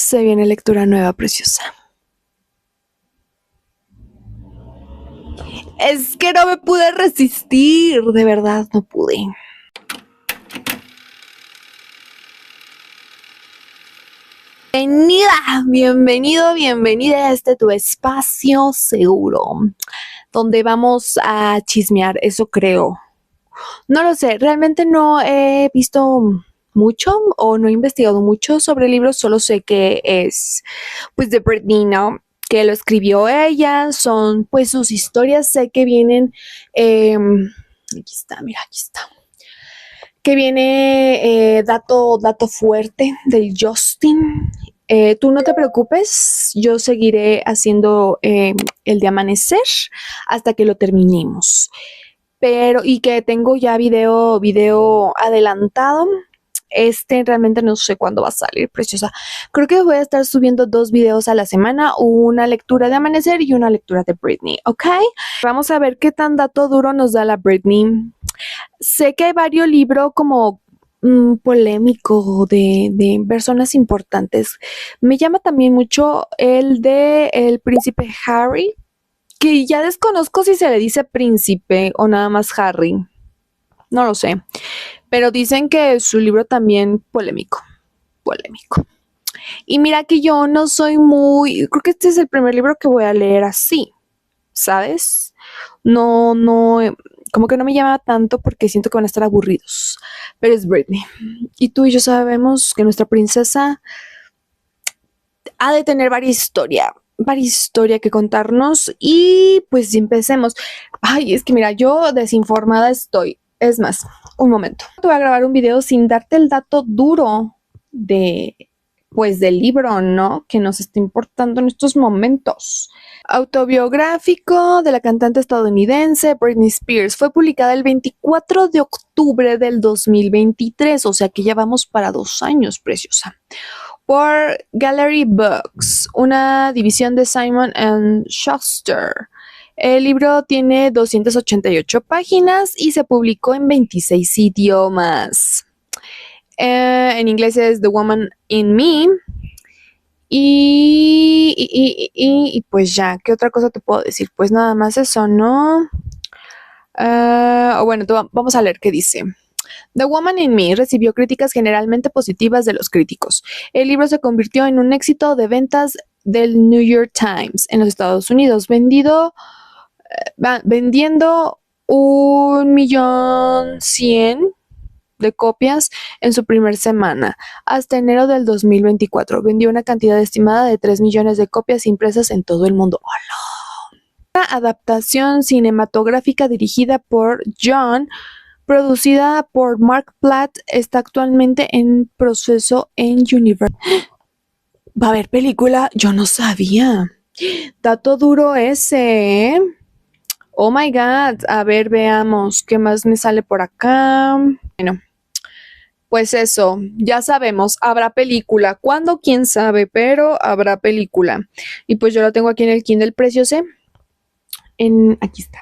Se viene lectura nueva, preciosa. Es que no me pude resistir, de verdad no pude. Bienvenida a este tu espacio seguro, donde vamos a chismear, eso creo. No lo sé, realmente no he visto mucho o no he investigado mucho sobre el libro, solo sé que es pues de Britney, ¿no? Que lo escribió ella, son pues sus historias, sé que vienen, aquí está, mira, aquí está, que viene dato fuerte del Justin. Tú no te preocupes, yo seguiré haciendo el de amanecer hasta que lo terminemos. Pero, y que tengo ya video adelantado. Realmente no sé cuándo va a salir, preciosa. Creo que voy a estar subiendo 2 videos a la semana, una lectura de amanecer y una lectura de Britney, ¿ok? Vamos a ver qué tan dato duro nos da la Britney. Sé que hay varios libros como polémico de personas importantes. Me llama también mucho el de El Príncipe Harry, que ya desconozco si se le dice príncipe o nada más Harry. No lo sé. Pero dicen que su libro también polémico. Y mira que yo no soy muy... Creo que este es el primer libro que voy a leer así, ¿sabes? No, como que no me llama tanto porque siento que van a estar aburridos. Pero es Britney. Y tú y yo sabemos que nuestra princesa ha de tener varias historia que contarnos. Y pues empecemos. Ay, es que mira, yo desinformada estoy. Es más, un momento. Te voy a grabar un video sin darte el dato duro pues del libro, ¿no? Que nos está importando en estos momentos. Autobiográfico de la cantante estadounidense Britney Spears. Fue publicada el 24 de octubre del 2023, o sea que ya vamos para 2 años, preciosa. Por Gallery Books, una división de Simon & Schuster. El libro tiene 288 páginas y se publicó en 26 idiomas. En inglés es The Woman in Me. Y pues ya, ¿qué otra cosa te puedo decir? Pues nada más eso, ¿no? Bueno, vamos a leer qué dice. The Woman in Me recibió críticas generalmente positivas de los críticos. El libro se convirtió en un éxito de ventas del New York Times en los Estados Unidos, vendiendo 1.100.000 de copias en su primer semana. Hasta enero del 2024 vendió una cantidad estimada de 3 millones de copias impresas en todo el mundo. ¡Hola! Una adaptación cinematográfica dirigida por John, producida por Mark Platt, está actualmente en proceso en Universal. ¿Va a haber película? Yo no sabía. Dato duro ese, ¿eh? Oh my God. A ver, veamos qué más me sale por acá. Bueno, pues eso, ya sabemos, habrá película. ¿Cuándo? ¿Quién sabe? Pero habrá película. Y pues yo lo tengo aquí en el Kindle precioso. Aquí está.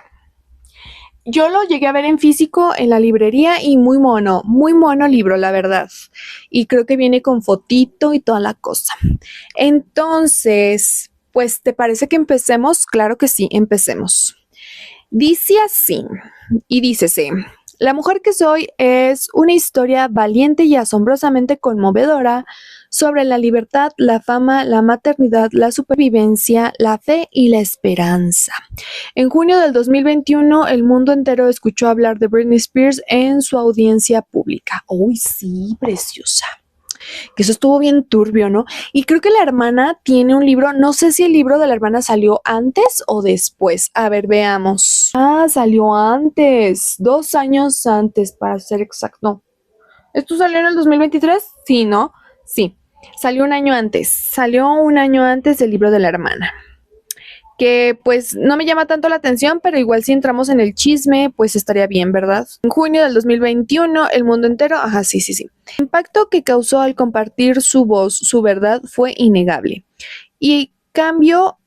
Yo lo llegué a ver en físico en la librería y muy mono libro, la verdad. Y creo que viene con fotito y toda la cosa. Entonces, pues, ¿te parece que empecemos? Claro que sí, empecemos. Dice así, y dícese: La mujer que soy es una historia valiente y asombrosamente conmovedora sobre la libertad, la fama, la maternidad, la supervivencia, la fe y la esperanza. En junio del 2021, el mundo entero escuchó hablar de Britney Spears en su audiencia pública. ¡Uy, sí, preciosa! Que eso estuvo bien turbio, ¿no? Y creo que la hermana tiene un libro, no sé si el libro de la hermana salió antes o después. A ver, veamos. Ah, salió antes, 2 años antes, para ser exacto. No. ¿Esto salió en el 2023? Sí, ¿no? Sí, salió un año antes del libro de la hermana. Que pues no me llama tanto la atención, pero igual si entramos en el chisme, pues estaría bien, ¿verdad? En junio del 2021, el mundo entero, sí. El impacto que causó al compartir su voz, su verdad, fue innegable. Y cambió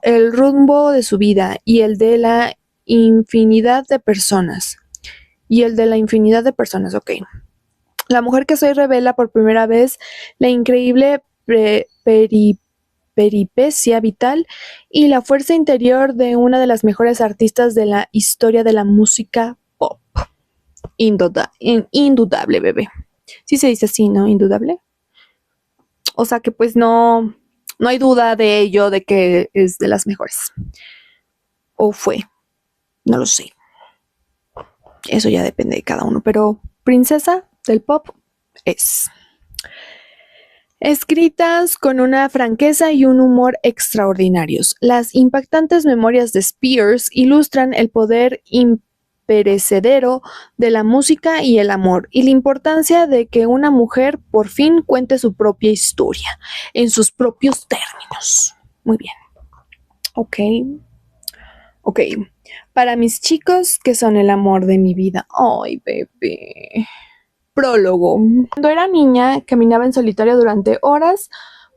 el rumbo de su vida y el de la infinidad de personas. Ok. La mujer que soy revela por primera vez la increíble peripecia vital y la fuerza interior de una de las mejores artistas de la historia de la música pop. Indudable, bebé. Sí se dice así, ¿no? Indudable. O sea que pues no hay duda de ello, de que es de las mejores. O fue, no lo sé. Eso ya depende de cada uno, pero princesa del pop es. Escritas con una franqueza y un humor extraordinarios, las impactantes memorias de Spears ilustran el poder imperecedero de la música y el amor, y la importancia de que una mujer por fin cuente su propia historia, en sus propios términos. Muy bien. Ok. Para mis chicos que son el amor de mi vida. Ay, bebé. Prólogo. Cuando era niña, caminaba en solitario durante horas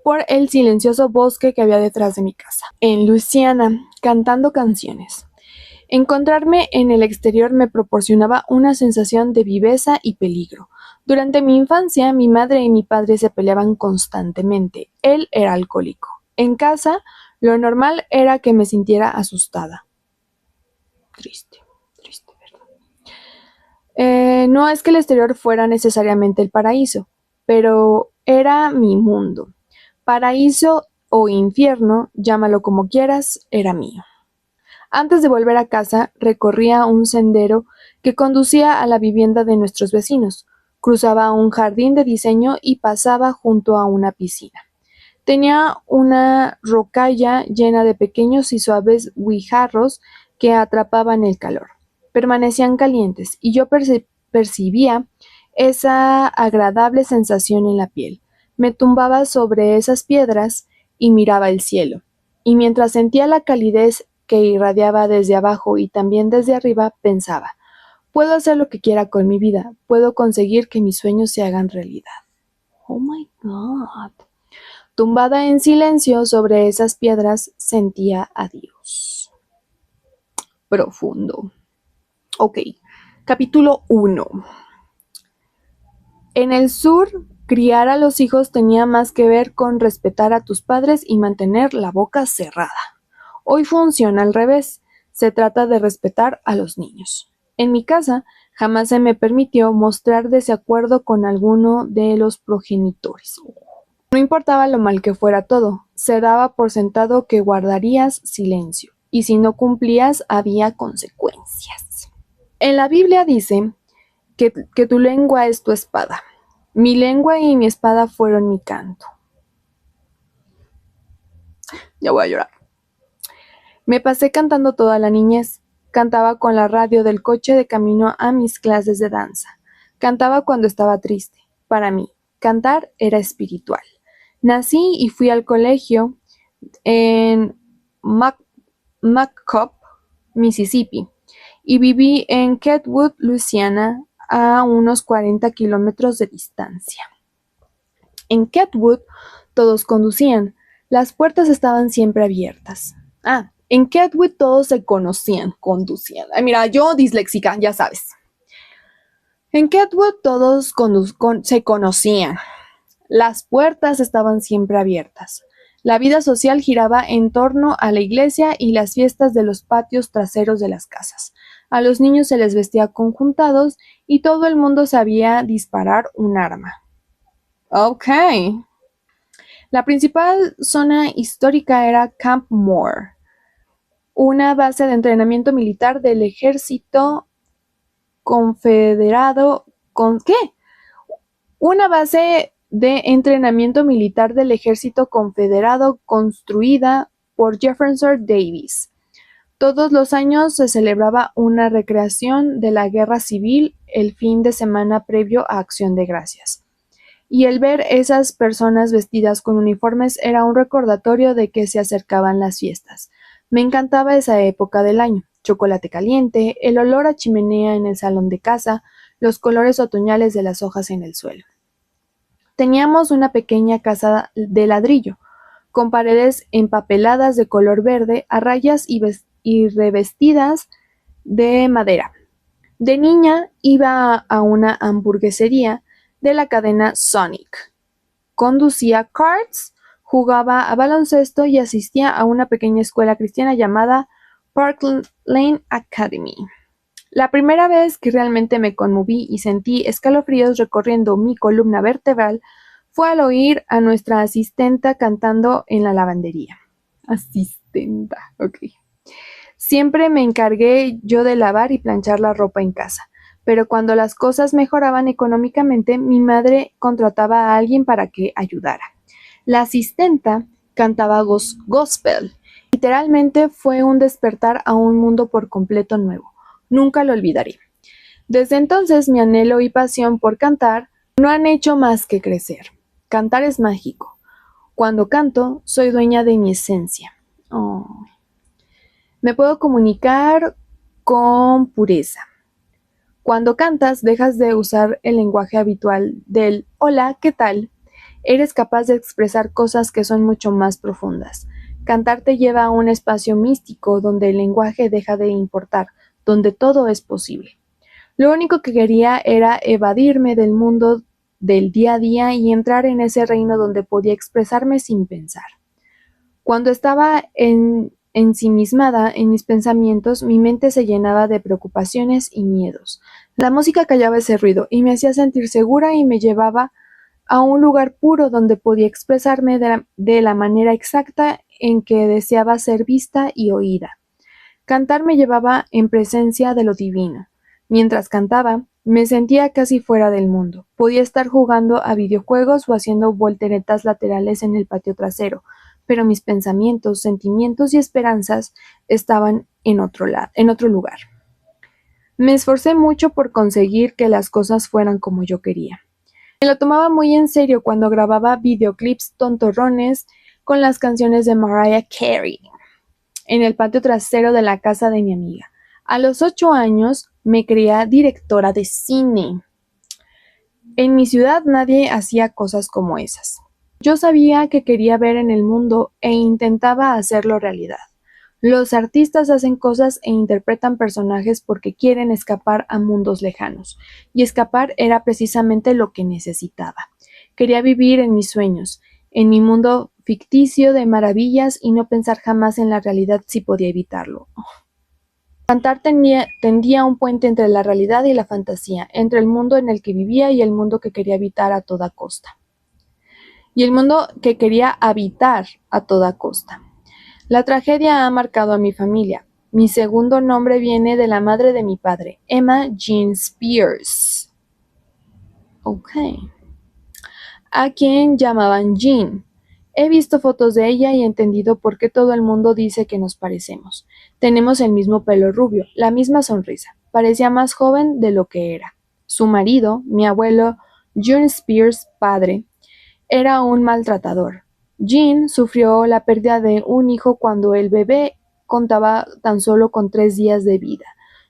por el silencioso bosque que había detrás de mi casa, en Luisiana, cantando canciones. Encontrarme en el exterior me proporcionaba una sensación de viveza y peligro. Durante mi infancia, mi madre y mi padre se peleaban constantemente. Él era alcohólico. En casa, lo normal era que me sintiera asustada. Triste, ¿verdad? No es que el exterior fuera necesariamente el paraíso, pero era mi mundo. Paraíso o infierno, llámalo como quieras, era mío. Antes de volver a casa, recorría un sendero que conducía a la vivienda de nuestros vecinos, cruzaba un jardín de diseño y pasaba junto a una piscina. Tenía una rocalla llena de pequeños y suaves guijarros que atrapaban el calor. Permanecían calientes y yo percibía esa agradable sensación en la piel. Me tumbaba sobre esas piedras y miraba el cielo. Y mientras sentía la calidez que irradiaba desde abajo y también desde arriba, pensaba, puedo hacer lo que quiera con mi vida, puedo conseguir que mis sueños se hagan realidad. Oh my God. Tumbada en silencio sobre esas piedras, sentía a Dios. Profundo. Ok, capítulo 1. En el sur, criar a los hijos tenía más que ver con respetar a tus padres y mantener la boca cerrada. Hoy funciona al revés. Se trata de respetar a los niños. En mi casa, jamás se me permitió mostrar desacuerdo con alguno de los progenitores. No importaba lo mal que fuera todo, se daba por sentado que guardarías silencio, y si no cumplías había consecuencias. En la Biblia dice que tu lengua es tu espada. Mi lengua y mi espada fueron mi canto. Ya voy a llorar. Me pasé cantando toda la niñez. Cantaba con la radio del coche de camino a mis clases de danza. Cantaba cuando estaba triste. Para mí, cantar era espiritual. Nací y fui al colegio en McCobb, Mississippi, y viví en Kentwood, Luisiana, a unos 40 kilómetros de distancia. En Kentwood todos conducían, las puertas estaban siempre abiertas. En Kentwood todos se conducían. Ay, mira, yo disléxica, ya sabes. En Kentwood todos se conocían. Las puertas estaban siempre abiertas. La vida social giraba en torno a la iglesia y las fiestas de los patios traseros de las casas. A los niños se les vestía conjuntados y todo el mundo sabía disparar un arma. Ok. La principal zona histórica era Camp Moore, una base de entrenamiento militar del ejército confederado. Una base de entrenamiento militar del ejército confederado construida por Jefferson Davis. Todos los años se celebraba una recreación de la guerra civil el fin de semana previo a Acción de Gracias. Y el ver esas personas vestidas con uniformes era un recordatorio de que se acercaban las fiestas. Me encantaba esa época del año. Chocolate caliente, el olor a chimenea en el salón de casa, los colores otoñales de las hojas en el suelo. Teníamos una pequeña casa de ladrillo, con paredes empapeladas de color verde a rayas y revestidas de madera. De niña iba a una hamburguesería de la cadena Sonic, conducía karts, jugaba a baloncesto y asistía a una pequeña escuela cristiana llamada Park Lane Academy. La primera vez que realmente me conmoví y sentí escalofríos recorriendo mi columna vertebral fue al oír a nuestra asistenta cantando en la lavandería. Asistenta, ok. Siempre me encargué yo de lavar y planchar la ropa en casa, pero cuando las cosas mejoraban económicamente, mi madre contrataba a alguien para que ayudara. La asistenta cantaba gospel. Literalmente fue un despertar a un mundo por completo nuevo. Nunca lo olvidaré. Desde entonces mi anhelo y pasión por cantar no han hecho más que crecer. Cantar es mágico. Cuando canto, soy dueña de mi esencia. Oh. Me puedo comunicar con pureza. Cuando cantas, dejas de usar el lenguaje habitual del hola, ¿qué tal? Eres capaz de expresar cosas que son mucho más profundas. Cantar te lleva a un espacio místico donde el lenguaje deja de importar, donde todo es posible. Lo único que quería era evadirme del mundo del día a día y entrar en ese reino donde podía expresarme sin pensar. Cuando estaba ensimismada en mis pensamientos, mi mente se llenaba de preocupaciones y miedos. La música callaba ese ruido y me hacía sentir segura y me llevaba a un lugar puro donde podía expresarme de la manera exacta en que deseaba ser vista y oída. Cantar me llevaba en presencia de lo divino. Mientras cantaba, me sentía casi fuera del mundo. Podía estar jugando a videojuegos o haciendo volteretas laterales en el patio trasero, pero mis pensamientos, sentimientos y esperanzas estaban en otro lugar. Me esforcé mucho por conseguir que las cosas fueran como yo quería. Me lo tomaba muy en serio cuando grababa videoclips tontorrones con las canciones de Mariah Carey en el patio trasero de la casa de mi amiga. A los 8 años me creía directora de cine. En mi ciudad nadie hacía cosas como esas. Yo sabía que quería ver en el mundo e intentaba hacerlo realidad. Los artistas hacen cosas e interpretan personajes porque quieren escapar a mundos lejanos, y escapar era precisamente lo que necesitaba. Quería vivir en mis sueños, en mi mundo ficticio de maravillas y no pensar jamás en la realidad si podía evitarlo. Cantar tendía un puente entre la realidad y la fantasía, entre el mundo en el que vivía y el mundo que quería evitar a toda costa. Y el mundo que quería habitar a toda costa. La tragedia ha marcado a mi familia. Mi segundo nombre viene de la madre de mi padre, Emma Jean Spears. Ok. A quien llamaban Jean. He visto fotos de ella y he entendido por qué todo el mundo dice que nos parecemos. Tenemos el mismo pelo rubio, la misma sonrisa. Parecía más joven de lo que era. Su marido, mi abuelo John Spears, padre, era un maltratador. Jean sufrió la pérdida de un hijo cuando el bebé contaba tan solo con 3 días de vida.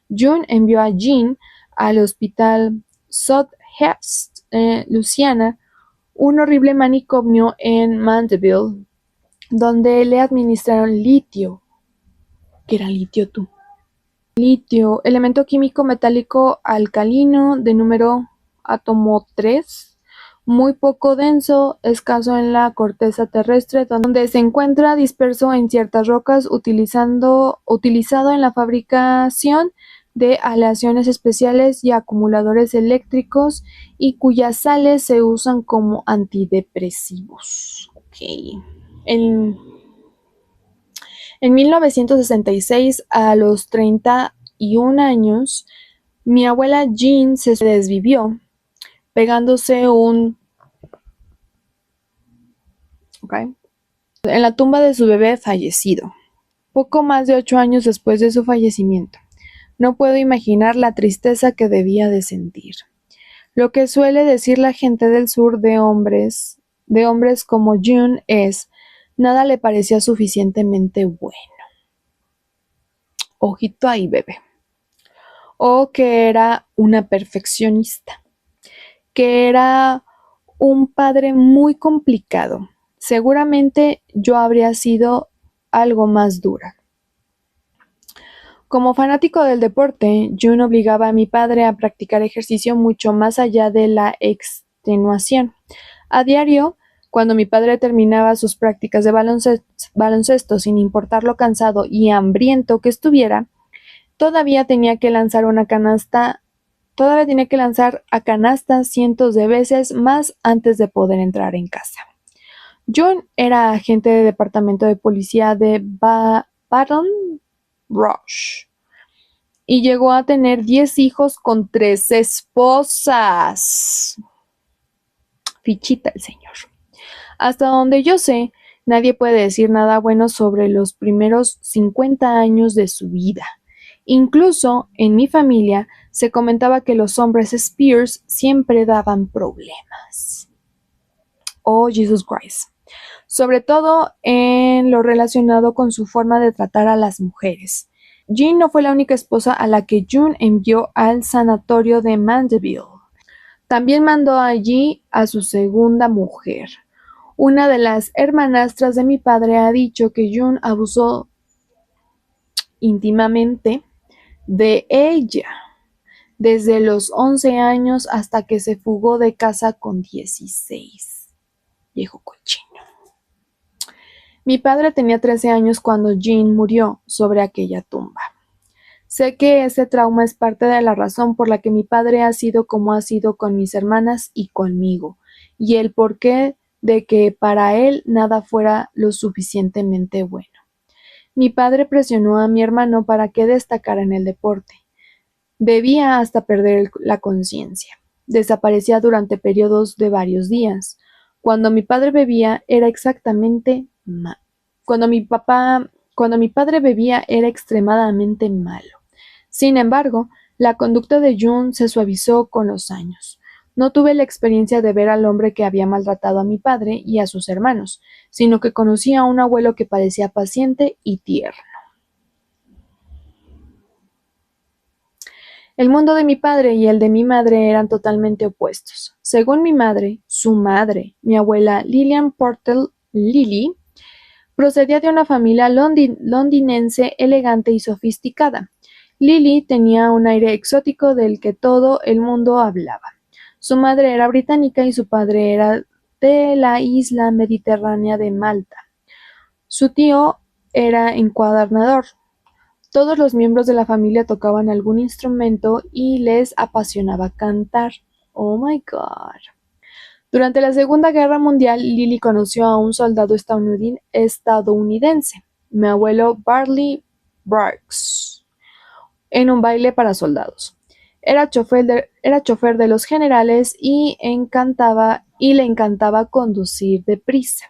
John envió a Jean al hospital Southhurst, Luisiana, un horrible manicomio en Mandeville, donde le administraron litio. ¿Qué era litio tú? Litio, elemento químico metálico alcalino de número átomo 3, muy poco denso, escaso en la corteza terrestre, donde se encuentra disperso en ciertas rocas, utilizado en la fabricación de aleaciones especiales y acumuladores eléctricos, y cuyas sales se usan como antidepresivos. Okay. En 1966, a los 31 años, mi abuela Jean se desvivió, pegándose en la tumba de su bebé fallecido, poco más de 8 años después de su fallecimiento. No puedo imaginar la tristeza que debía de sentir. Lo que suele decir la gente del sur de hombres como June es: nada le parecía suficientemente bueno. Ojito ahí, bebé. O que era una perfeccionista, que era un padre muy complicado. Seguramente yo habría sido algo más dura. Como fanático del deporte, June obligaba a mi padre a practicar ejercicio mucho más allá de la extenuación. A diario Cuando mi padre terminaba sus prácticas de baloncesto, sin importar lo cansado y hambriento que estuviera, todavía tenía que lanzar a canasta cientos de veces más antes de poder entrar en casa. John era agente de departamento de policía de Baton Rouge y llegó a tener 10 hijos con 3 esposas. Fichita el señor. Hasta donde yo sé, nadie puede decir nada bueno sobre los primeros 50 años de su vida. Incluso en mi familia se comentaba que los hombres Spears siempre daban problemas. Oh, Jesus Christ. Sobre todo en lo relacionado con su forma de tratar a las mujeres. Jean no fue la única esposa a la que June envió al sanatorio de Mandeville. También mandó allí a su segunda mujer. Una de las hermanastras de mi padre ha dicho que June abusó íntimamente de ella desde los 11 años hasta que se fugó de casa con 16. Viejo cochino. Mi padre tenía 13 años cuando Jean murió sobre aquella tumba. Sé que ese trauma es parte de la razón por la que mi padre ha sido como ha sido con mis hermanas y conmigo, y el porqué de que para él nada fuera lo suficientemente bueno. Mi padre presionó a mi hermano para que destacara en el deporte. Bebía hasta perder la conciencia. Desaparecía durante periodos de varios días. Cuando mi padre bebía era exactamente mal. Cuando mi padre bebía era extremadamente malo. Sin embargo, la conducta de June se suavizó con los años. No tuve la experiencia de ver al hombre que había maltratado a mi padre y a sus hermanos, sino que conocí a un abuelo que parecía paciente y tierno. El mundo de mi padre y el de mi madre eran totalmente opuestos. Según mi madre, su madre, mi abuela Lillian Porter Lilly, procedía de una familia londinense elegante y sofisticada. Lily tenía un aire exótico del que todo el mundo hablaba. Su madre era británica y su padre era de la isla mediterránea de Malta. Su tío era encuadernador. Todos los miembros de la familia tocaban algún instrumento y les apasionaba cantar. Oh my God. Durante la Segunda Guerra Mundial, Lily conoció a un soldado estadounidense, mi abuelo Bartley Brooks, en un baile para soldados. Era chofer de los generales y le encantaba conducir deprisa.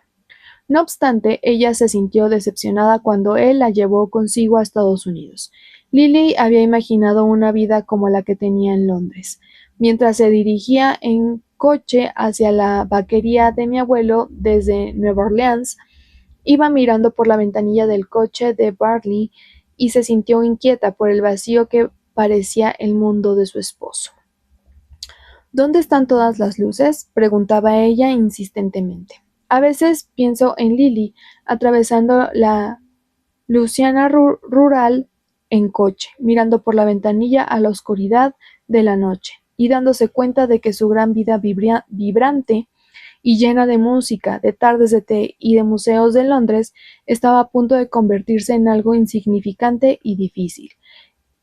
No obstante, ella se sintió decepcionada cuando él la llevó consigo a Estados Unidos. Lily había imaginado una vida como la que tenía en Londres. Mientras se dirigía en coche hacia la vaquería de mi abuelo desde Nueva Orleans, iba mirando por la ventanilla del coche de Bartley y se sintió inquieta por el vacío que parecía el mundo de su esposo. ¿Dónde están todas las luces?, preguntaba ella insistentemente. A veces pienso en Lily atravesando la Luisiana rural en coche, mirando por la ventanilla a la oscuridad de la noche y dándose cuenta de que su gran vida vibrante y llena de música, de tardes de té y de museos de Londres estaba a punto de convertirse en algo insignificante y difícil.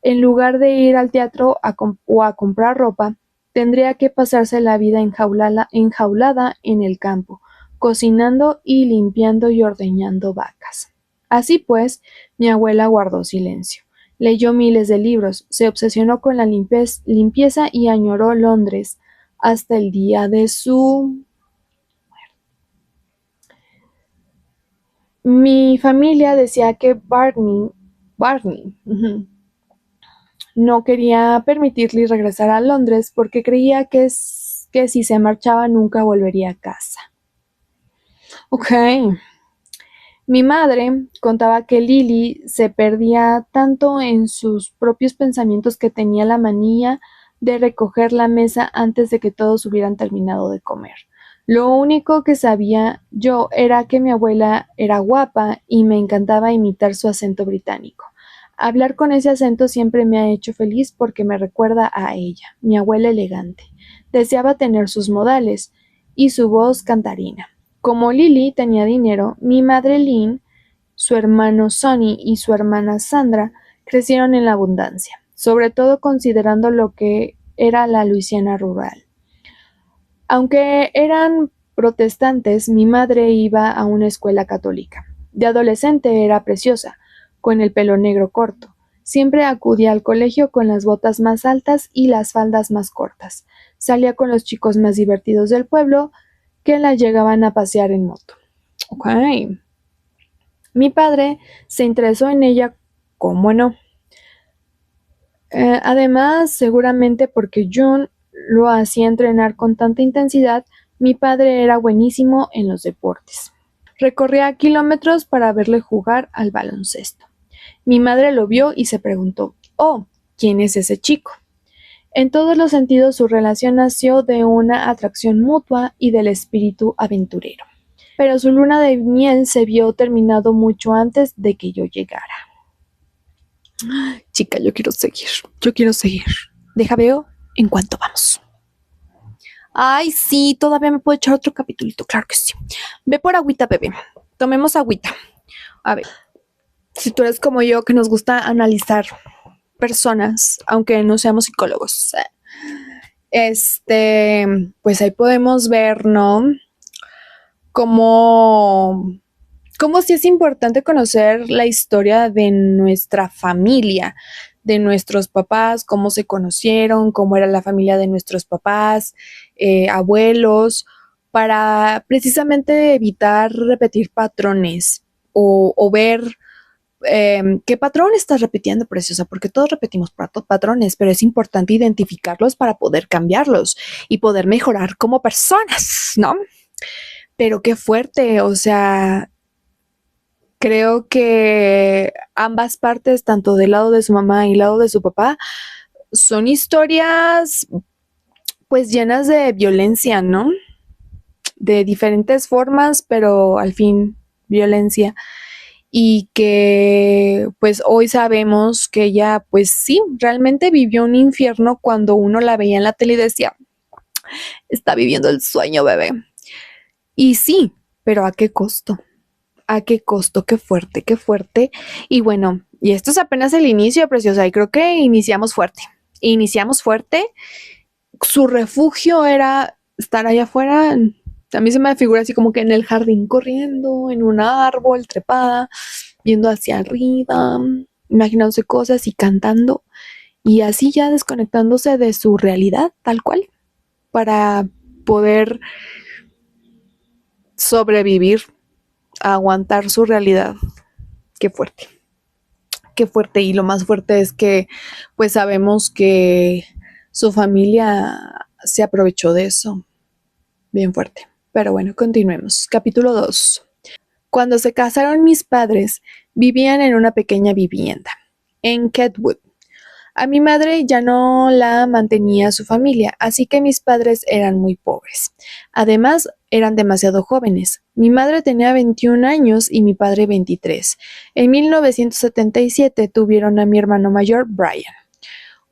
En lugar de ir al teatro o a comprar ropa, tendría que pasarse la vida enjaulada en el campo, cocinando y limpiando y ordeñando vacas. Así pues, mi abuela guardó silencio. Leyó miles de libros, se obsesionó con la limpieza y añoró Londres hasta el día de su muerte. Mi familia decía que Barney no quería permitirle regresar a Londres porque creía que si se marchaba nunca volvería a casa. Ok. Mi madre contaba que Lily se perdía tanto en sus propios pensamientos que tenía la manía de recoger la mesa antes de que todos hubieran terminado de comer. Lo único que sabía yo era que mi abuela era guapa y me encantaba imitar su acento británico. Hablar con ese acento siempre me ha hecho feliz porque me recuerda a ella, mi abuela elegante. Deseaba tener sus modales y su voz cantarina. Como Lily tenía dinero, mi madre Lynn, su hermano Sonny y su hermana Sandra crecieron en la abundancia, sobre todo considerando lo que era la Luisiana rural. Aunque eran protestantes, mi madre iba a una escuela católica. De adolescente era preciosa, con el pelo negro corto. Siempre acudía al colegio con las botas más altas y las faldas más cortas. Salía con los chicos más divertidos del pueblo que la llegaban a pasear en moto. Ok. Mi padre se interesó en ella, ¿cómo no? Además, seguramente porque June lo hacía entrenar con tanta intensidad, mi padre era buenísimo en los deportes. Recorría kilómetros para verle jugar al baloncesto. Mi madre lo vio y se preguntó, oh, ¿quién es ese chico? En todos los sentidos su relación nació de una atracción mutua y del espíritu aventurero. Pero su luna de miel se vio terminado mucho antes de que yo llegara. Chica, yo quiero seguir. Deja veo en cuánto vamos. Ay, sí, todavía me puedo echar otro capitulito, claro que sí. Ve por agüita, bebé. Tomemos agüita. A ver, si tú eres como yo, que nos gusta analizar personas, aunque no seamos psicólogos, pues ahí podemos ver, ¿no? Cómo sí es importante conocer la historia de nuestra familia, de nuestros papás, cómo se conocieron, cómo era la familia de nuestros papás, abuelos, para precisamente evitar repetir patrones o ver qué patrón estás repitiendo, preciosa, porque todos repetimos patrones, pero es importante identificarlos para poder cambiarlos y poder mejorar como personas, ¿no? Pero qué fuerte, o sea, creo que ambas partes, tanto del lado de su mamá y del lado de su papá, son historias pues llenas de violencia, ¿no? De diferentes formas, pero al fin violencia. Y que pues hoy sabemos que ella pues sí, realmente vivió un infierno cuando uno la veía en la tele y decía, está viviendo el sueño, bebé. Y sí, pero ¿a qué costo? ¿A qué costo? Qué fuerte, qué fuerte. Y bueno, y esto es apenas el inicio, preciosa, y creo que iniciamos fuerte. Iniciamos fuerte. Su refugio era estar allá afuera. A mí se me figura así como que en el jardín corriendo, en un árbol, trepada, viendo hacia arriba, imaginándose cosas y cantando. Y así ya desconectándose de su realidad, tal cual, para poder sobrevivir, a aguantar su realidad. Qué fuerte. Qué fuerte, y lo más fuerte es que pues sabemos que su familia se aprovechó de eso. Bien fuerte. Pero bueno, continuemos. Capítulo 2. Cuando se casaron mis padres, vivían en una pequeña vivienda, en Kentwood. A mi madre ya no la mantenía su familia, así que mis padres eran muy pobres. Además, eran demasiado jóvenes. Mi madre tenía 21 años y mi padre 23. En 1977 tuvieron a mi hermano mayor, Brian.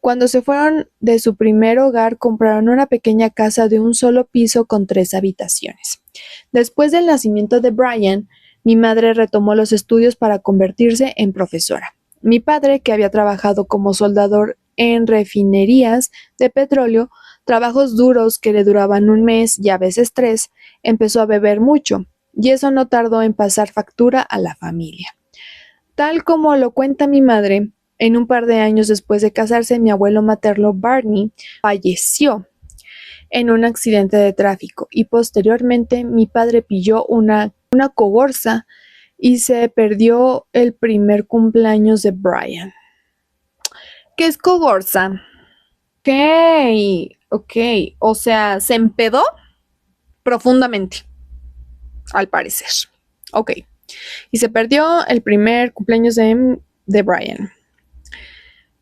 Cuando se fueron de su primer hogar, compraron una pequeña casa de un solo piso con 3 habitaciones. Después del nacimiento de Brian, mi madre retomó los estudios para convertirse en profesora. Mi padre, que había trabajado como soldador en refinerías de petróleo, trabajos duros que le duraban un mes y a veces 3, empezó a beber mucho, y eso no tardó en pasar factura a la familia. Tal como lo cuenta mi madre, en un par de años después de casarse, mi abuelo materno Barney falleció en un accidente de tráfico y posteriormente mi padre pilló una cogorza y se perdió el primer cumpleaños de Brian. ¿Qué es cogorza? Ok, o sea, se empedó profundamente, al parecer. Ok, y se perdió el primer cumpleaños de Brian.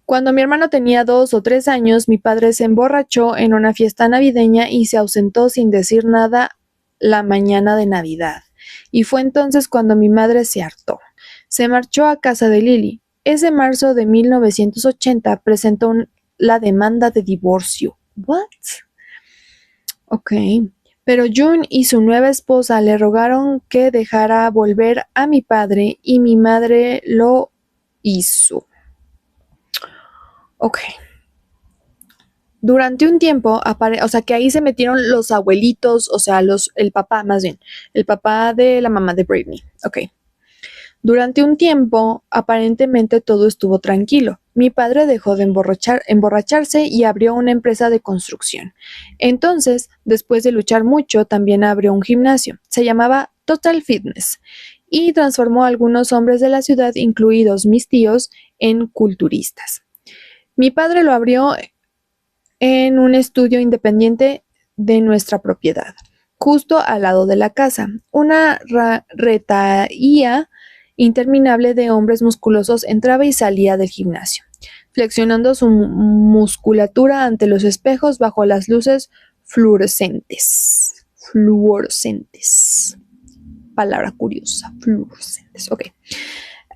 Cuando mi hermano tenía 2 o 3 años, mi padre se emborrachó en una fiesta navideña y se ausentó sin decir nada la mañana de Navidad. Y fue entonces cuando mi madre se hartó. Se marchó a casa de Lily. Ese marzo de 1980 presentó la demanda de divorcio. ¿What? Ok. Pero June y su nueva esposa le rogaron que dejara volver a mi padre y mi madre lo hizo. Ok. Durante un tiempo, o sea, que ahí se metieron los abuelitos, o sea, el papá más bien, el papá de la mamá de Britney. Ok. Durante un tiempo, aparentemente todo estuvo tranquilo. Mi padre dejó de emborracharse y abrió una empresa de construcción. Entonces, después de luchar mucho, también abrió un gimnasio. Se llamaba Total Fitness y transformó a algunos hombres de la ciudad, incluidos mis tíos, en culturistas. Mi padre lo abrió en un estudio independiente de nuestra propiedad, justo al lado de la casa. Una retaía interminable de hombres musculosos entraba y salía del gimnasio, flexionando su musculatura ante los espejos bajo las luces fluorescentes. Fluorescentes. Palabra curiosa. Fluorescentes. Ok.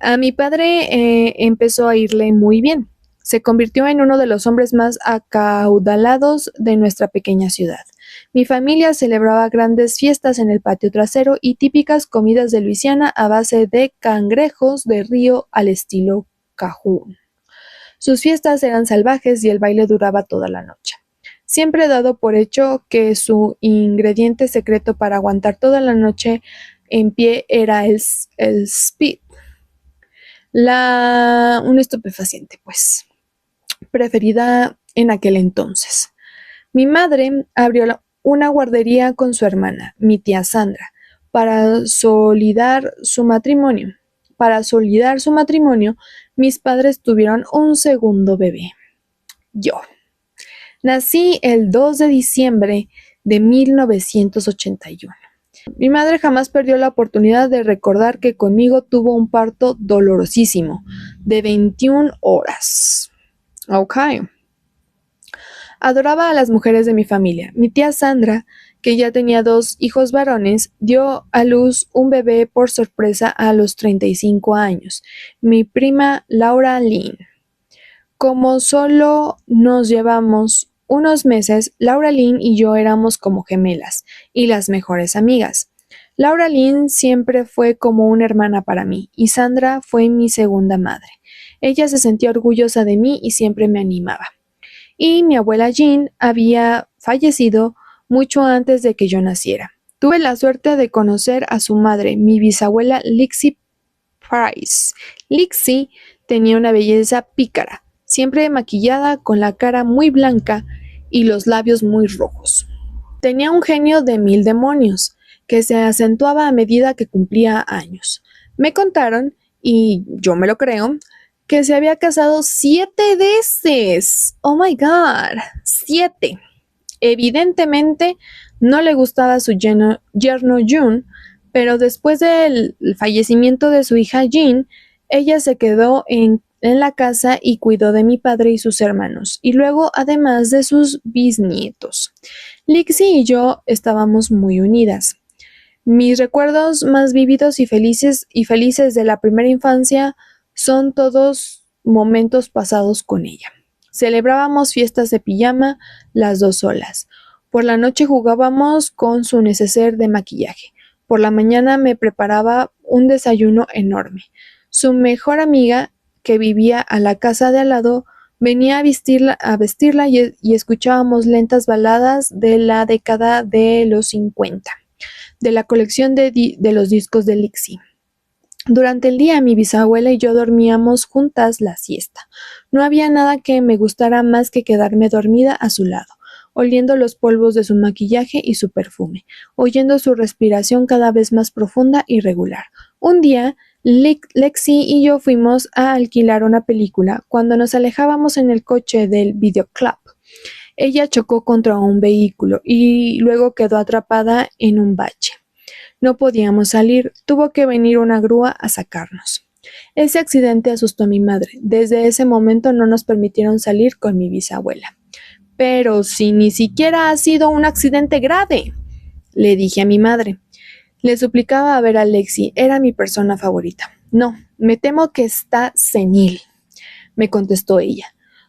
A mi padre empezó a irle muy bien. Se convirtió en uno de los hombres más acaudalados de nuestra pequeña ciudad. Mi familia celebraba grandes fiestas en el patio trasero y típicas comidas de Luisiana a base de cangrejos de río al estilo Cajún. Sus fiestas eran salvajes y el baile duraba toda la noche. Siempre he dado por hecho que su ingrediente secreto para aguantar toda la noche en pie era el speed. Un estupefaciente, pues, preferida en aquel entonces. Mi madre abrió una guardería con su hermana, mi tía Sandra, para solidar su matrimonio. Para solidar su matrimonio, mis padres tuvieron un segundo bebé, yo. Nací el 2 de diciembre de 1981. Mi madre jamás perdió la oportunidad de recordar que conmigo tuvo un parto dolorosísimo, de 21 horas. Ok. Adoraba a las mujeres de mi familia. Mi tía Sandra, que ya tenía 2 hijos varones, dio a luz un bebé por sorpresa a los 35 años. Mi prima Laura Lynn. Como solo nos llevamos unos meses, Laura Lynn y yo éramos como gemelas y las mejores amigas. Laura Lynn siempre fue como una hermana para mí y Sandra fue mi segunda madre. Ella se sentía orgullosa de mí y siempre me animaba. Y mi abuela Jean había fallecido mucho antes de que yo naciera. Tuve la suerte de conocer a su madre, mi bisabuela Lixie Price. Lixie tenía una belleza pícara, siempre maquillada, con la cara muy blanca y los labios muy rojos. Tenía un genio de 1000 demonios, que se acentuaba a medida que cumplía años. Me contaron, y yo me lo creo, que se había casado 7 veces. Oh my God, 7. Evidentemente no le gustaba su yerno June, pero después del fallecimiento de su hija Jean, ella se quedó en la casa y cuidó de mi padre y sus hermanos, y luego además de sus bisnietos. Lixie y yo estábamos muy unidas. Mis recuerdos más vívidos y felices de la primera infancia son todos momentos pasados con ella. Celebrábamos fiestas de pijama las 2 solas. Por la noche jugábamos con su neceser de maquillaje. Por la mañana me preparaba un desayuno enorme. Su mejor amiga, que vivía a la casa de al lado, venía a vestirla y escuchábamos lentas baladas de la década de los 50, de la colección de los discos de Lixie. Durante el día mi bisabuela y yo dormíamos juntas la siesta. No había nada que me gustara más que quedarme dormida a su lado, oliendo los polvos de su maquillaje y su perfume, oyendo su respiración cada vez más profunda y regular. Un día, Lexi y yo fuimos a alquilar una película. Cuando nos alejábamos en el coche del videoclub, ella chocó contra un vehículo y luego quedó atrapada en un bache. No podíamos salir, tuvo que venir una grúa a sacarnos. Ese accidente asustó a mi madre. Desde ese momento no nos permitieron salir con mi bisabuela. Pero si ni siquiera ha sido un accidente grave, le dije a mi madre. Le suplicaba a ver a Lexi, era mi persona favorita. No, me temo que está senil, me contestó ella.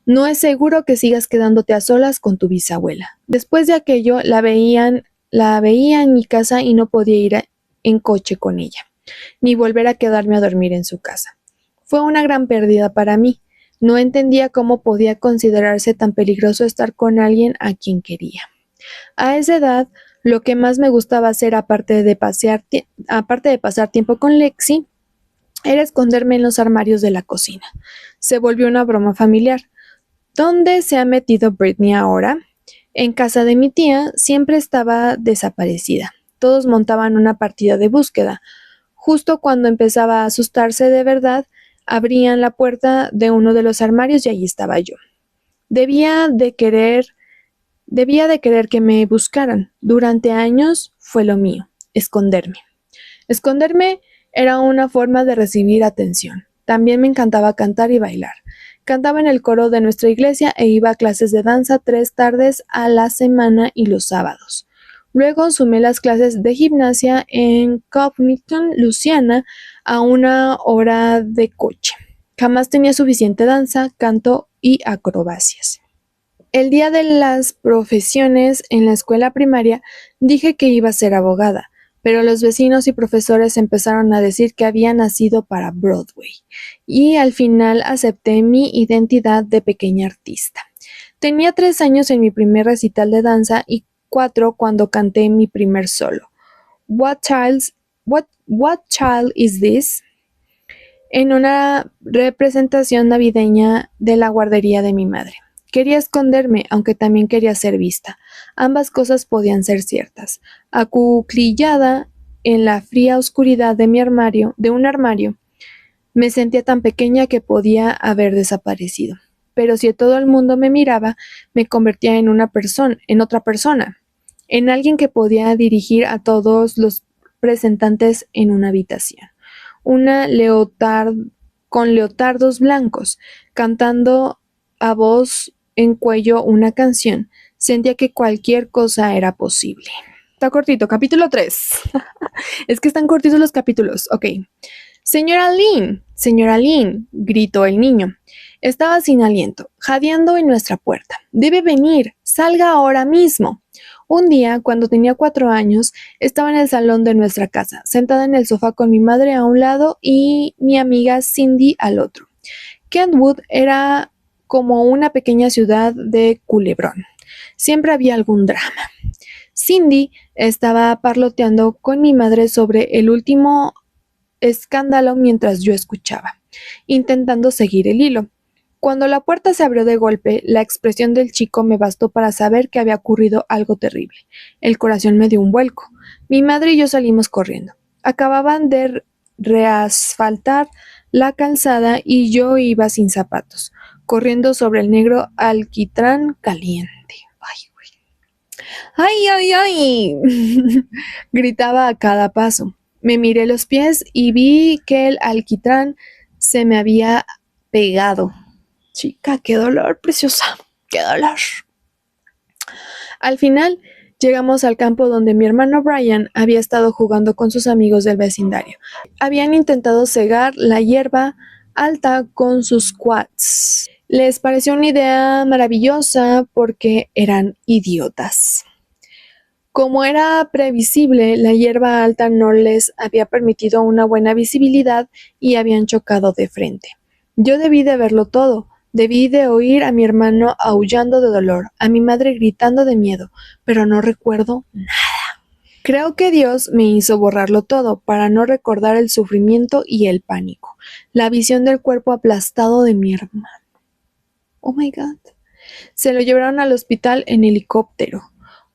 No es seguro que sigas quedándote a solas con tu bisabuela. Después de aquello, la veían la veía en mi casa y no podía en coche con ella, ni volver a quedarme a dormir en su casa. Fue una gran pérdida para mí. No entendía cómo podía considerarse tan peligroso estar con alguien a quien quería. A esa edad, lo que más me gustaba hacer, aparte de pasar tiempo con Lexi, era esconderme en los armarios de la cocina. Se volvió una broma familiar. ¿Dónde se ha metido Britney ahora? En casa de mi tía siempre estaba desaparecida. Todos montaban una partida de búsqueda. Justo cuando empezaba a asustarse de verdad, abrían la puerta de uno de los armarios y allí estaba yo. Debía de querer que me buscaran. Durante años fue lo mío, esconderme. Esconderme era una forma de recibir atención. También me encantaba cantar y bailar. Cantaba en el coro de nuestra iglesia e iba a clases de danza 3 tardes a la semana y los sábados. Luego sumé las clases de gimnasia en Covington, Luisiana, a 1 hora de coche. Jamás tenía suficiente danza, canto y acrobacias. El día de las profesiones en la escuela primaria dije que iba a ser abogada, pero los vecinos y profesores empezaron a decir que había nacido para Broadway, y al final acepté mi identidad de pequeña artista. Tenía 3 años en mi primer recital de danza y 4 cuando canté mi primer solo. What Child Is This? En una representación navideña de la guardería de mi madre. Quería esconderme, aunque también quería ser vista. Ambas cosas podían ser ciertas. Acuclillada en la fría oscuridad de un armario, me sentía tan pequeña que podía haber desaparecido. Pero si todo el mundo me miraba, me convertía en otra persona, en alguien que podía dirigir a todos los presentantes en una habitación. Con leotardos blancos, cantando a voz en cuello una canción. Sentía que cualquier cosa era posible. Está cortito, capítulo 3. Es que están cortitos los capítulos. Ok. Señora Lynn, gritó el niño. Estaba sin aliento, jadeando en nuestra puerta. Debe venir, salga ahora mismo. Un día, cuando tenía 4 años, estaba en el salón de nuestra casa, sentada en el sofá con mi madre a un lado y mi amiga Cindy al otro. Kentwood era como una pequeña ciudad de Culebrón. Siempre había algún drama. Cindy estaba parloteando con mi madre sobre el último escándalo mientras yo escuchaba, intentando seguir el hilo. Cuando la puerta se abrió de golpe, la expresión del chico me bastó para saber que había ocurrido algo terrible. El corazón me dio un vuelco. Mi madre y yo salimos corriendo. Acababan de reasfaltar la calzada y yo iba sin zapatos, corriendo sobre el negro alquitrán caliente. ¡Ay, güey! ¡Ay, ay, ay! Gritaba a cada paso. Me miré los pies y vi que el alquitrán se me había pegado. Chica, qué dolor, preciosa, qué dolor. Al final, llegamos al campo donde mi hermano Brian había estado jugando con sus amigos del vecindario. Habían intentado cegar la hierba alta con sus quads. Les pareció una idea maravillosa porque eran idiotas. Como era previsible, la hierba alta no les había permitido una buena visibilidad y habían chocado de frente. Yo debí de verlo todo. Debí de oír a mi hermano aullando de dolor, a mi madre gritando de miedo, pero no recuerdo nada. Creo que Dios me hizo borrarlo todo para no recordar el sufrimiento y el pánico, la visión del cuerpo aplastado de mi hermano. Oh my God. Se lo llevaron al hospital en helicóptero.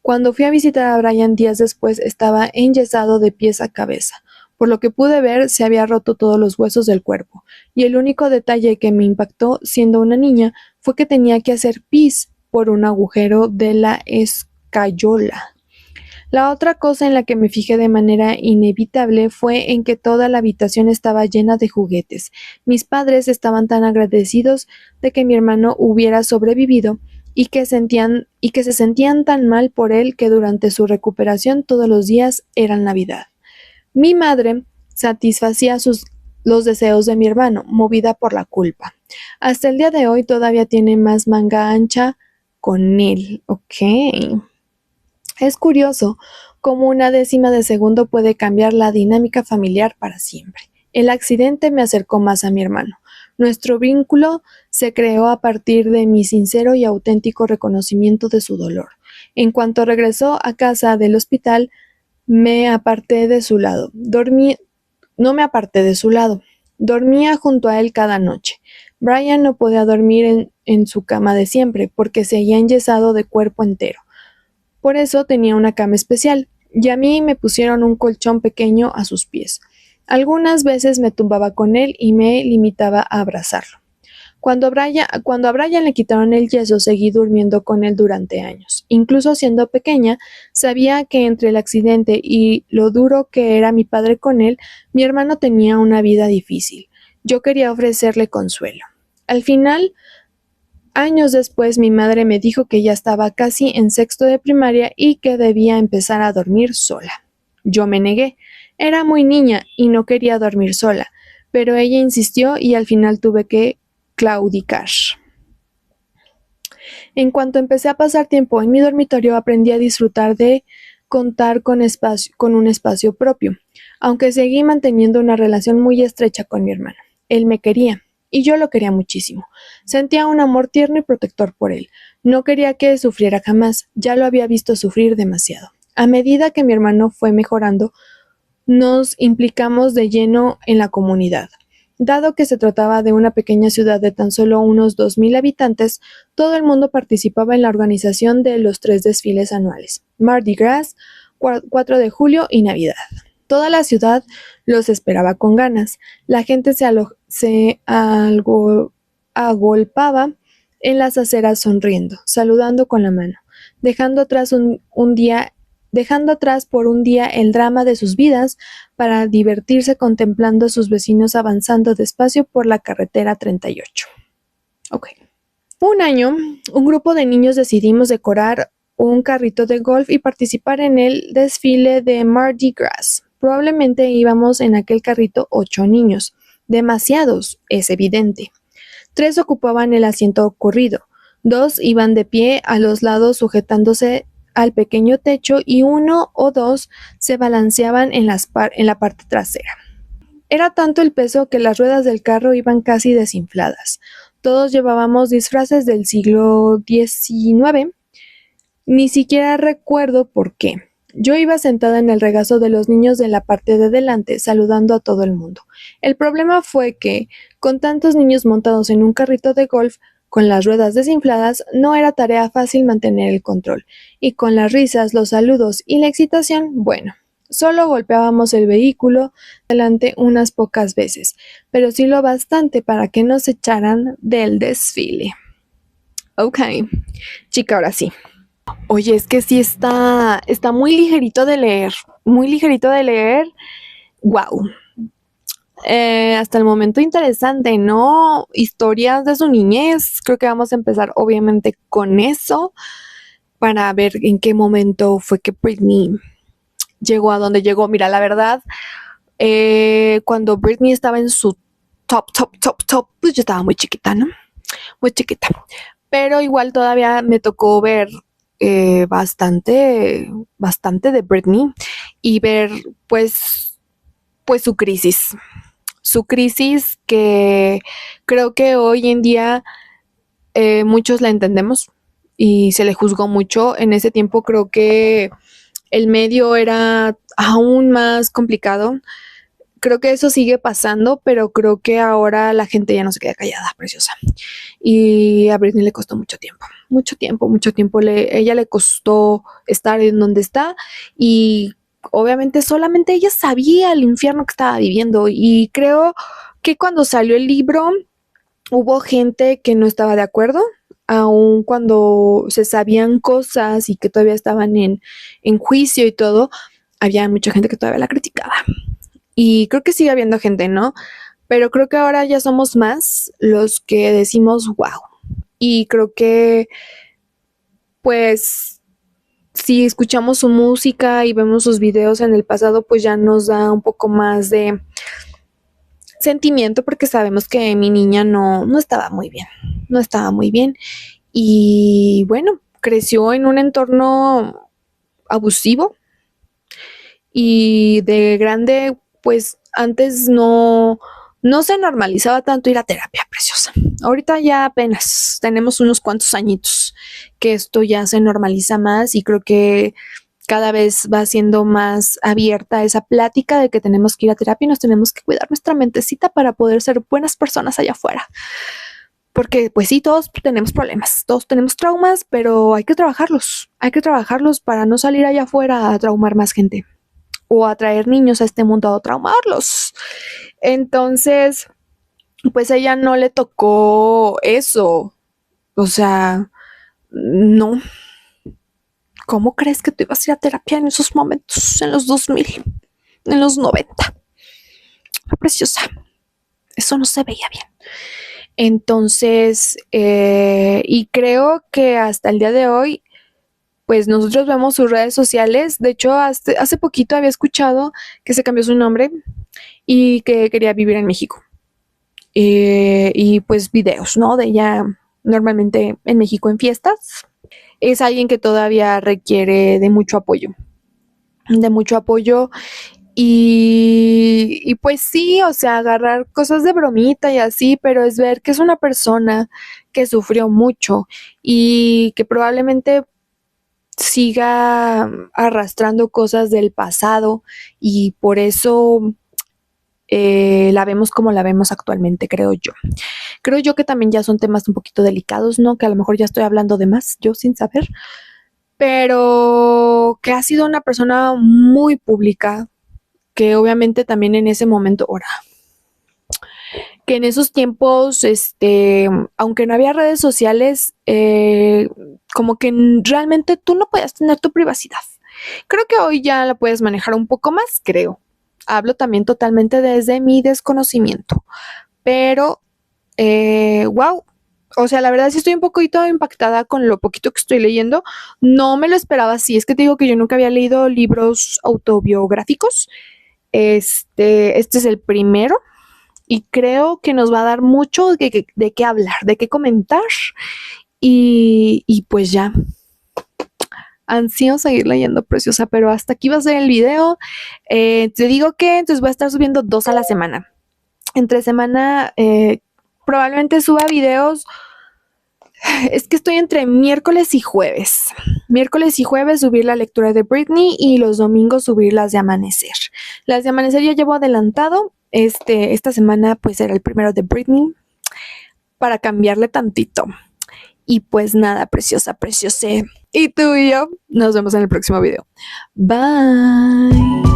Cuando fui a visitar a Brian días después estaba enyesado de pies a cabeza. Por lo que pude ver, se había roto todos los huesos del cuerpo, y el único detalle que me impactó siendo una niña fue que tenía que hacer pis por un agujero de la escayola. La otra cosa en la que me fijé de manera inevitable fue en que toda la habitación estaba llena de juguetes. Mis padres estaban tan agradecidos de que mi hermano hubiera sobrevivido y que se sentían tan mal por él que durante su recuperación todos los días eran Navidad. Mi madre satisfacía los deseos de mi hermano, movida por la culpa. Hasta el día de hoy todavía tiene más manga ancha con él. Ok. Es curioso, Como una décima de segundo puede cambiar la dinámica familiar para siempre. El accidente me acercó más a mi hermano. Nuestro vínculo se creó a partir de mi sincero y auténtico reconocimiento de su dolor. En cuanto regresó a casa del hospital, me aparté de su lado. No me aparté de su lado. Dormía junto a él cada noche. Brian no podía dormir en su cama de siempre, porque seguía enyesado de cuerpo entero. Por eso tenía una cama especial, y a mí me pusieron un colchón pequeño a sus pies. Algunas veces me tumbaba con él y me limitaba a abrazarlo. Cuando a Brian le quitaron el yeso, seguí durmiendo con él durante años. Incluso siendo pequeña, sabía que entre el accidente y lo duro que era mi padre con él, mi hermano tenía una vida difícil. Yo quería ofrecerle consuelo. Al final, años después, mi madre me dijo que ya estaba casi en sexto de primaria y que debía empezar a dormir sola. Yo me negué. Era muy niña y no quería dormir sola, pero ella insistió y al final tuve que claudicar. En cuanto empecé a pasar tiempo en mi dormitorio, aprendí a disfrutar de contar con un espacio propio, aunque seguí manteniendo una relación muy estrecha con mi hermano. Él me quería, y yo lo quería muchísimo. Sentía un amor tierno y protector por él. No quería que sufriera jamás, ya lo había visto sufrir demasiado. A medida que mi hermano fue mejorando, nos implicamos de lleno en la comunidad. Dado que se trataba de una pequeña ciudad de tan solo unos 2,000 habitantes, todo el mundo participaba en la organización de los 3 desfiles anuales: Mardi Gras, 4 de julio y Navidad. Toda la ciudad los esperaba con ganas. La gente se agolpaba en las aceras sonriendo, saludando con la mano, dejando atrás por un día el drama de sus vidas para divertirse contemplando a sus vecinos avanzando despacio por la carretera 38. Ok. Un año, un grupo de niños decidimos decorar un carrito de golf y participar en el desfile de Mardi Gras. Probablemente íbamos en aquel carrito 8 niños. Demasiados, es evidente. 3 ocupaban el asiento corrido. 2 iban de pie a los lados sujetándose al pequeño techo y 1 o 2 se balanceaban en la parte trasera. Era tanto el peso que las ruedas del carro iban casi desinfladas. Todos llevábamos disfraces del siglo XIX. Ni siquiera recuerdo por qué. Yo iba sentada en el regazo de los niños de la parte de delante, saludando a todo el mundo. El problema fue que, con tantos niños montados en un carrito de golf, con las ruedas desinfladas, no era tarea fácil mantener el control, y con las risas, los saludos y la excitación, bueno, solo golpeábamos el vehículo delante unas pocas veces, pero sí lo bastante para que nos echaran del desfile. Ok, chica, ahora sí. Oye, es que sí está muy ligerito de leer, muy ligerito de leer. Wow. Hasta el momento interesante, ¿no? Historias de su niñez. Creo que vamos a empezar obviamente con eso para ver en qué momento fue que Britney llegó a donde llegó. Mira, la verdad, cuando Britney estaba en su top, pues yo estaba muy chiquita, ¿no? Muy chiquita. Pero igual todavía me tocó ver bastante de Britney y ver pues su crisis. Su crisis que creo que hoy en día muchos la entendemos y se le juzgó mucho. En ese tiempo creo que el medio era aún más complicado. Creo que eso sigue pasando, pero creo que ahora la gente ya no se queda callada, preciosa. Y a Britney le costó mucho tiempo. Ella le costó estar en donde está y obviamente solamente ella sabía el infierno que estaba viviendo. Y creo que cuando salió el libro hubo gente que no estaba de acuerdo, aun cuando se sabían cosas y que todavía estaban en juicio y todo, había mucha gente que todavía la criticaba. Y creo que sigue habiendo gente, ¿no? Pero creo que ahora ya somos más los que decimos wow. Y creo que, pues, si escuchamos su música y vemos sus videos en el pasado, pues ya nos da un poco más de sentimiento porque sabemos que mi niña no estaba muy bien. No estaba muy bien. Y bueno, creció en un entorno abusivo, y de grande, pues antes no se normalizaba tanto ir a terapia, preciosa. Ahorita ya apenas tenemos unos cuantos añitos que esto ya se normaliza más y creo que cada vez va siendo más abierta esa plática de que tenemos que ir a terapia y nos tenemos que cuidar nuestra mentecita para poder ser buenas personas allá afuera. Porque pues sí, todos tenemos problemas, todos tenemos traumas, pero hay que trabajarlos para no salir allá afuera a traumar más gente o a traer niños a este mundo a traumarlos. Entonces, pues a ella no le tocó eso, o sea, no. ¿Cómo crees que tú ibas a ir a terapia en esos momentos, en los 2000, en los 90? Preciosa, eso no se veía bien. Entonces, y creo que hasta el día de hoy, pues nosotros vemos sus redes sociales. De hecho, hace poquito había escuchado que se cambió su nombre y que quería vivir en México. Y pues videos, ¿no? De ella normalmente en México en fiestas. Es alguien que todavía requiere de mucho apoyo y pues sí, o sea, agarrar cosas de bromita y así, pero es ver que es una persona que sufrió mucho y que probablemente siga arrastrando cosas del pasado y por eso la vemos como la vemos actualmente, creo yo. Creo yo que también ya son temas un poquito delicados, ¿no? Que a lo mejor ya estoy hablando de más, yo sin saber, pero que ha sido una persona muy pública, que obviamente también en ese momento, ahora, que en esos tiempos, aunque no había redes sociales, como que realmente tú no podías tener tu privacidad. Creo que hoy ya la puedes manejar un poco más, creo. Hablo también totalmente desde mi desconocimiento, pero, wow. O sea, la verdad sí estoy un poquito impactada con lo poquito que estoy leyendo. No me lo esperaba así. Es que te digo que yo nunca había leído libros autobiográficos. Este es el primero y creo que nos va a dar mucho de qué hablar, de qué comentar y pues ya, ansío seguir leyendo, preciosa, pero hasta aquí va a ser el video. Te digo que entonces voy a estar subiendo 2 a la semana. Entre semana probablemente suba videos. Es que estoy entre miércoles y jueves. Miércoles y jueves subir la lectura de Britney y los domingos subir las de Amanecer. Las de Amanecer ya llevo adelantado. Esta semana pues era el primero de Britney para cambiarle tantito. Y pues nada, preciosa, preciosé. Y tú y yo nos vemos en el próximo video. Bye.